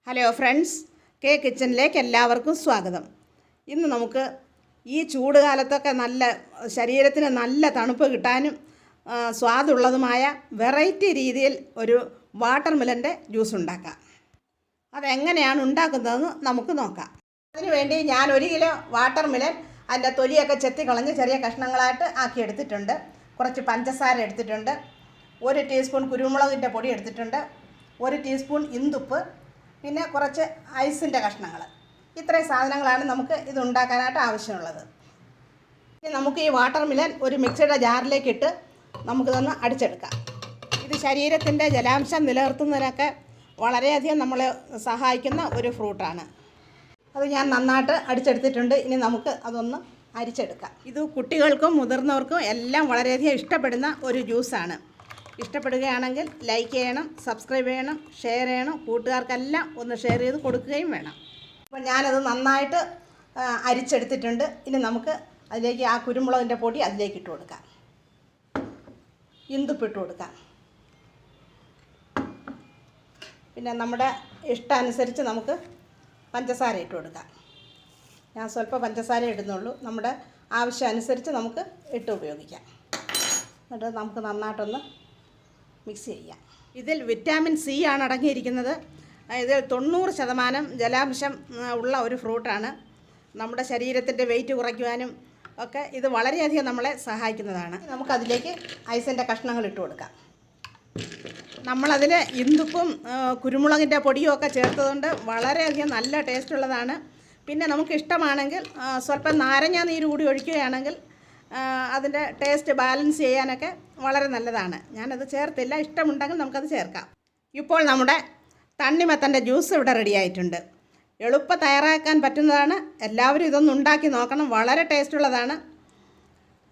Hello friends, K കിച്ചണിലേക്ക് എല്ലാവർക്കും സ്വാഗതം. ഇന്ന് നമുക്ക് ഈ ചൂട് കാലത്തൊക്കെ ശരീരത്തിന് നല്ല തണുപ്പ് കിട്ടാനും സ്വാദുള്ളതുമായ വെറൈറ്റി രീതിയിൽ ഒരു വാട്ടർമെലൻ്റെ ജ്യൂസ് ഉണ്ടാക്കാം. അതെങ്ങനെയാണ് ഉണ്ടാക്കുന്നതെന്ന് നമുക്ക് നോക്കാം. അതിനുവേണ്ടി ഞാൻ 1 കിലോ വാട്ടർമെലൻ അതിൻ്റെ തൊലിയൊക്കെ ചെത്തിക്കളഞ്ഞ് ചെറിയ കഷ്ണങ്ങളായിട്ട് ആക്കിയെടുത്തിട്ടുണ്ട്. കുറച്ച് പഞ്ചസാര എടുത്തിട്ടുണ്ട്, 1 ടീസ്പൂൺ കുരുമുളകിൻ്റെ പൊടി എടുത്തിട്ടുണ്ട്, 1 ടീസ്പൂൺ ഇന്ദുപ്പ്, പിന്നെ കുറച്ച് ഐസിൻ്റെ കഷ്ണങ്ങൾ. ഇത്രയും സാധനങ്ങളാണ് നമുക്ക് ഇത് ഉണ്ടാക്കാനായിട്ട് ആവശ്യമുള്ളത്. ഇനി നമുക്ക് ഈ വാട്ടർമെലൻ ഒരു മിക്സിയുടെ ജാറിലേക്ക് ഇട്ട് നമുക്കിതൊന്ന് അടിച്ചെടുക്കാം. ഇത് ശരീരത്തിൻ്റെ ജലാംശം നിലനിർത്തുന്നതിനൊക്കെ വളരെയധികം നമ്മളെ സഹായിക്കുന്ന ഒരു ഫ്രൂട്ടാണ്. അത് ഞാൻ നന്നായിട്ട് അടിച്ചെടുത്തിട്ടുണ്ട്. ഇനി നമുക്ക് അതൊന്ന് അരിച്ചെടുക്കാം. ഇത് കുട്ടികൾക്കും മുതിർന്നവർക്കും എല്ലാം വളരെയധികം ഇഷ്ടപ്പെടുന്ന ഒരു ജ്യൂസാണ്. ഇഷ്ടപ്പെടുകയാണെങ്കിൽ ലൈക്ക് ചെയ്യണം, സബ്സ്ക്രൈബ് ചെയ്യണം, ഷെയർ ചെയ്യണം. കൂട്ടുകാർക്കെല്ലാം ഒന്ന് ഷെയർ ചെയ്ത് കൊടുക്കുകയും വേണം. അപ്പോൾ ഞാനത് നന്നായിട്ട് അരിച്ചെടുത്തിട്ടുണ്ട്. ഇനി നമുക്ക് അതിലേക്ക് ആ കുരുമുളകിൻ്റെ പൊടി അതിലേക്ക് ഇട്ട് കൊടുക്കാം, ഇന്ദുപ്പിട്ട് കൊടുക്കാം. പിന്നെ നമ്മുടെ ഇഷ്ടമനുസരിച്ച് നമുക്ക് പഞ്ചസാര ഇട്ട് കൊടുക്കാം. ഞാൻ സ്വല്പം പഞ്ചസാര ഇടുന്നുള്ളൂ. നമ്മുടെ ആവശ്യം അനുസരിച്ച് നമുക്ക് ഇട്ട് ഉപയോഗിക്കാം. എന്നിട്ട് നമുക്ക് നന്നായിട്ടൊന്ന് മിക്സ് ചെയ്യാം. ഇതിൽ വിറ്റാമിൻ സി ആണ് അടങ്ങിയിരിക്കുന്നത്. ഇതിൽ 90% ജലാംശം ഉള്ള ഒരു ഫ്രൂട്ടാണ്. നമ്മുടെ ശരീരത്തിൻ്റെ വെയിറ്റ് കുറയ്ക്കുവാനും ഒക്കെ ഇത് വളരെയധികം നമ്മളെ സഹായിക്കുന്നതാണ്. നമുക്കതിലേക്ക് ഐസിൻ്റെ കഷ്ണങ്ങൾ ഇട്ട് കൊടുക്കാം. നമ്മളതിൽ ഇന്ദുപ്പും കുരുമുളകിൻ്റെ പൊടിയും ഒക്കെ ചേർത്തതുകൊണ്ട് വളരെയധികം നല്ല ടേസ്റ്റുള്ളതാണ്. പിന്നെ നമുക്ക് ഇഷ്ടമാണെങ്കിൽ സ്വല്പം നാരങ്ങ നീര് കൂടി ഒഴിക്കുകയാണെങ്കിൽ അതിൻ്റെ ടേസ്റ്റ് ബാലൻസ് ചെയ്യാനൊക്കെ വളരെ നല്ലതാണ്. ഞാനത് ചേർത്തില്ല. ഇഷ്ടമുണ്ടെങ്കിൽ നമുക്കത് ചേർക്കാം. ഇപ്പോൾ നമ്മുടെ തണ്ണിമത്തൻ്റെ ജ്യൂസ് ഇവിടെ റെഡി ആയിട്ടുണ്ട്. എളുപ്പം തയ്യാറാക്കാൻ പറ്റുന്നതാണ്. എല്ലാവരും ഇതൊന്ന് ഉണ്ടാക്കി നോക്കണം. വളരെ ടേസ്റ്റുള്ളതാണ്.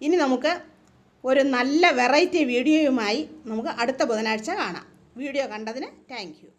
ഇനി നമുക്ക് ഒരു നല്ല വെറൈറ്റി വീഡിയോയുമായി നമുക്ക് അടുത്ത ബുധനാഴ്ച കാണാം. വീഡിയോ കണ്ടതിന് താങ്ക് യു.